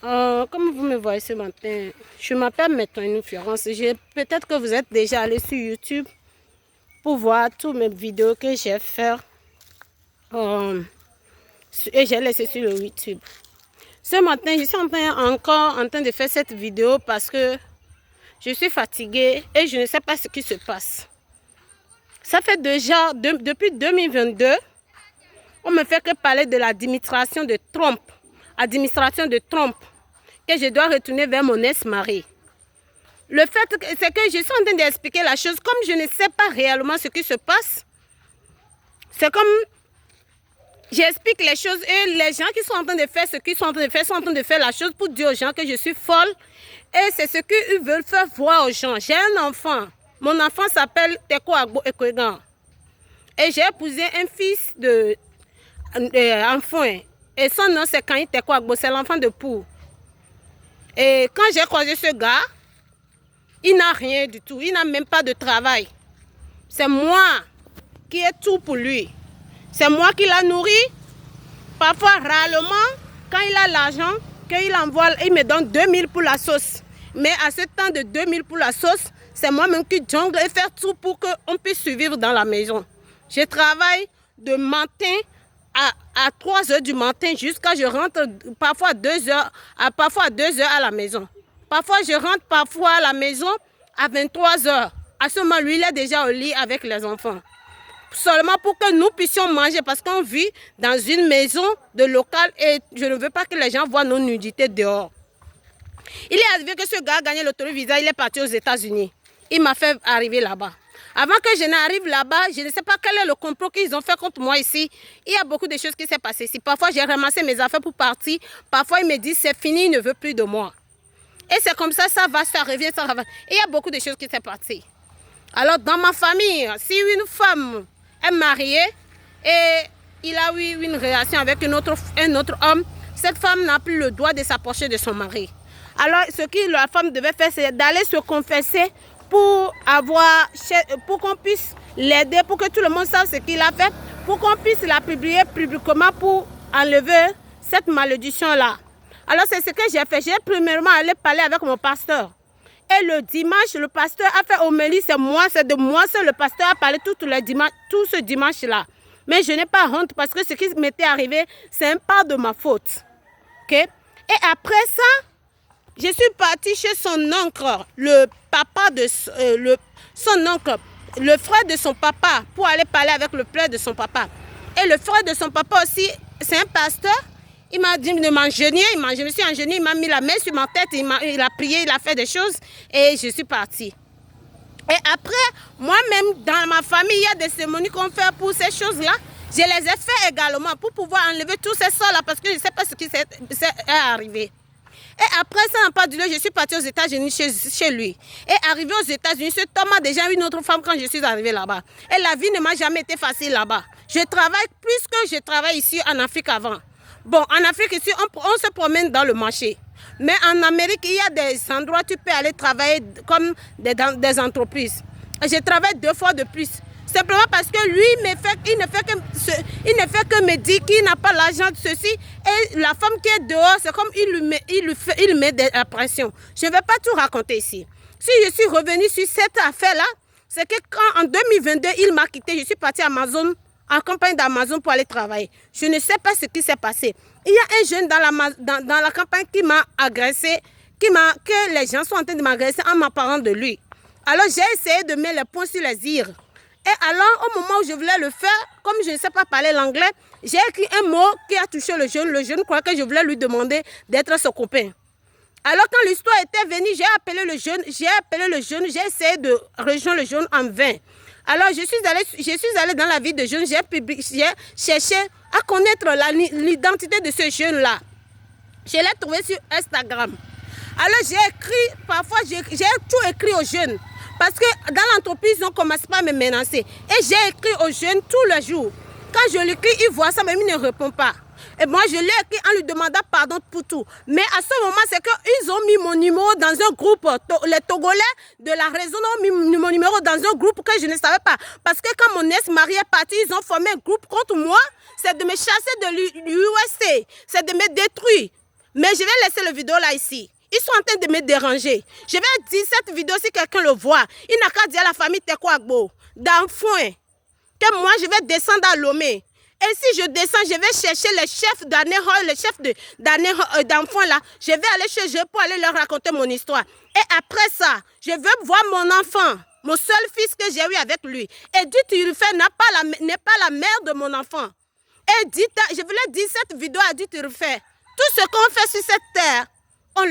Comme vous me voyez ce matin, je m'appelle maintenant Florence. Peut-être que vous êtes déjà allé sur YouTube pour voir toutes mes vidéos que j'ai faites et j'ai laissé sur le YouTube. Ce matin, je suis encore en train de faire cette vidéo parce que je suis fatiguée et je ne sais pas ce qui se passe. Ça fait déjà, depuis 2022, on ne me fait que parler de l'administration de Trump. Administration de Trump, que je dois retourner vers mon ex-mari. Le fait, c'est que je suis en train d'expliquer la chose, comme je ne sais pas réellement ce qui se passe. C'est comme, j'explique les choses et les gens qui sont en train de faire ce qu'ils sont en train de faire, sont en train de faire la chose pour dire aux gens que je suis folle. Et c'est ce qu'ils veulent faire voir aux gens. J'ai un enfant. Mon enfant s'appelle Teko Agbo Ekwegan. Et j'ai épousé un fils enfant. Et son nom c'est Kanyi Teko Agbo, c'est l'enfant de Pou. Et quand j'ai croisé ce gars, il n'a rien du tout. Il n'a même pas de travail. C'est moi qui ai tout pour lui. C'est moi qui l'a nourri. Parfois, rarement, quand il a l'argent, qu'il envoie, il me donne 2000 pour la sauce. Mais à ce temps de 2000 pour la sauce, c'est moi-même qui jongle et faire tout pour qu'on puisse survivre dans la maison. Je travaille de matin à 3 heures du matin jusqu'à je rentre parfois à 2 heures, parfois à 2 heures à la maison. Parfois, je rentre parfois à la maison à 23 heures. À ce moment, lui, il est déjà au lit avec les enfants. Seulement pour que nous puissions manger parce qu'on vit dans une maison de local et je ne veux pas que les gens voient nos nudités dehors. Il est arrivé que ce gars a gagné l'autovisa, il est parti aux États-Unis. Il m'a fait arriver là-bas. Avant que je n'arrive là-bas, je ne sais pas quel est le complot qu'ils ont fait contre moi ici. Il y a beaucoup de choses qui s'est passées ici. Parfois, j'ai ramassé mes affaires pour partir. Parfois, ils me disent c'est fini, il ne veut plus de moi. Et c'est comme ça, ça va, ça revient, ça revient. Et il y a beaucoup de choses qui s'est passées. Alors, dans ma famille, si une femme est mariée et il a eu une relation avec un autre homme, cette femme n'a plus le droit de s'approcher de son mari. Alors, ce que la femme devait faire, c'est d'aller se confesser pour qu'on puisse l'aider, pour que tout le monde sache ce qu'il a fait, pour qu'on puisse la publier publiquement pour enlever cette malédiction-là. Alors, c'est ce que j'ai fait. J'ai premièrement allé parler avec mon pasteur. Et le dimanche, le pasteur a fait homélie, c'est de moi seul. Le pasteur a parlé tout ce dimanche-là. Mais je n'ai pas honte parce que ce qui m'était arrivé, c'est un pas de ma faute. Okay? Et après ça, je suis partie chez son oncle, le frère de son papa, pour aller parler avec le frère de son papa. Et le frère de son papa aussi, c'est un pasteur. Il m'a dit de m'engenouiller, je me suis engenouillée, il m'a mis la main sur ma tête, il a prié, il a fait des choses et je suis partie. Et après, moi-même, dans ma famille, il y a des cérémonies qu'on fait pour ces choses-là. Je les ai fait également pour pouvoir enlever tous ces sorts-là parce que je ne sais pas ce qui s'est arrivé. Et après ça, en part du lieu, je suis partie aux États-Unis chez lui. Et arrivé aux États-Unis, cet homme a déjà eu une autre femme quand je suis arrivée là-bas. Et la vie ne m'a jamais été facile là-bas. Je travaille plus que je travaille ici en Afrique avant. Bon, en Afrique, ici, on se promène dans le marché. Mais en Amérique, il y a des endroits où tu peux aller travailler comme des entreprises. Je travaille 2 fois de plus. Simplement parce que lui, il ne fait que me dire qu'il n'a pas l'argent de ceci. Et la femme qui est dehors, c'est comme il met de la pression. Je ne vais pas tout raconter ici. Si je suis revenue sur cette affaire-là, c'est que quand en 2022, il m'a quitté, je suis partie à Amazon, en campagne d'Amazon pour aller travailler. Je ne sais pas ce qui s'est passé. Il y a un jeune dans la campagne qui m'a agressé, que les gens sont en train de m'agresser en m'apparant de lui. Alors j'ai essayé de mettre les points sur les irs. Et alors, au moment où je voulais le faire, comme je ne sais pas parler l'anglais, j'ai écrit un mot qui a touché le jeune. Le jeune croit que je voulais lui demander d'être son copain. Alors, quand l'histoire était venue, j'ai appelé le jeune, j'ai essayé de rejoindre le jeune en vain. Alors, je suis allée dans la ville de jeune, j'ai cherché à connaître l'identité de ce jeune-là. Je l'ai trouvé sur Instagram. Alors, j'ai écrit, parfois, j'ai tout écrit aux jeunes. Parce que dans l'entreprise, on ne commence pas à me menacer. Et j'ai écrit aux jeunes tous les jours. Quand je l'écris, il voit ça, mais il ne répond pas. Et moi, je l'ai écrit en lui demandant pardon pour tout. Mais à ce moment, c'est qu'ils ont mis mon numéro dans un groupe. Les Togolais de la région ont mis mon numéro dans un groupe que je ne savais pas. Parce que quand mon ex-mari est parti, ils ont formé un groupe contre moi. C'est de me chasser de l'USA. C'est de me détruire. Mais je vais laisser la vidéo là ici. Ils sont en train de me déranger. Je vais dire cette vidéo si quelqu'un le voit. Il n'a qu'à dire à la famille Teko Agbo, d'enfin, que moi je vais descendre à Lomé. Et si je descends, je vais chercher les chefs d'enfants là. Je vais aller chez eux pour aller leur raconter mon histoire. Et après ça, je veux voir mon enfant, mon seul fils que j'ai eu avec lui. Et Edith Irufet n'est pas la mère de mon enfant. Et je voulais dire cette vidéo à Edith Irufet. Tout ce qu'on fait sur cette terre, on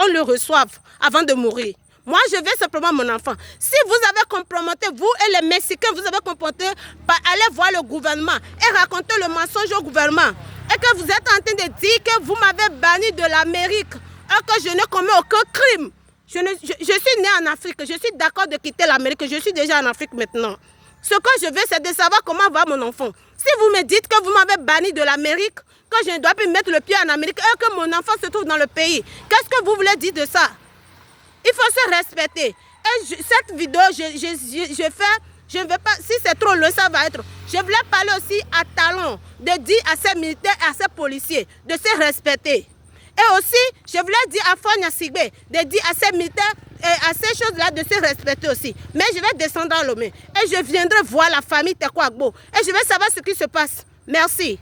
le reçoit avant de mourir. Moi, je veux simplement mon enfant. Si vous avez comprometté, vous et les Mexicains, vous avez comprometté par aller voir le gouvernement et raconter le mensonge au gouvernement. Et que vous êtes en train de dire que vous m'avez banni de l'Amérique et que je n'ai commis aucun crime. Je suis né en Afrique. Je suis d'accord de quitter l'Amérique. Je suis déjà en Afrique maintenant. Ce que je veux, c'est de savoir comment va mon enfant. Si vous me dites que vous m'avez banni de l'Amérique, que je ne dois plus mettre le pied en Amérique et que mon enfant se trouve dans le pays, qu'est-ce que vous voulez dire de ça? Il faut se respecter. Et cette vidéo, je ne veux pas, si c'est trop long, ça va être. Je voulais parler aussi à Talon, de dire à ces militaires et à ces policiers de se respecter. Et aussi, je voulais dire à Fonia Sigbe de dire à ces militaires et à ces choses-là de se respecter aussi. Mais je vais descendre à Lomé et je viendrai voir la famille Teko Agbo et je vais savoir ce qui se passe. Merci.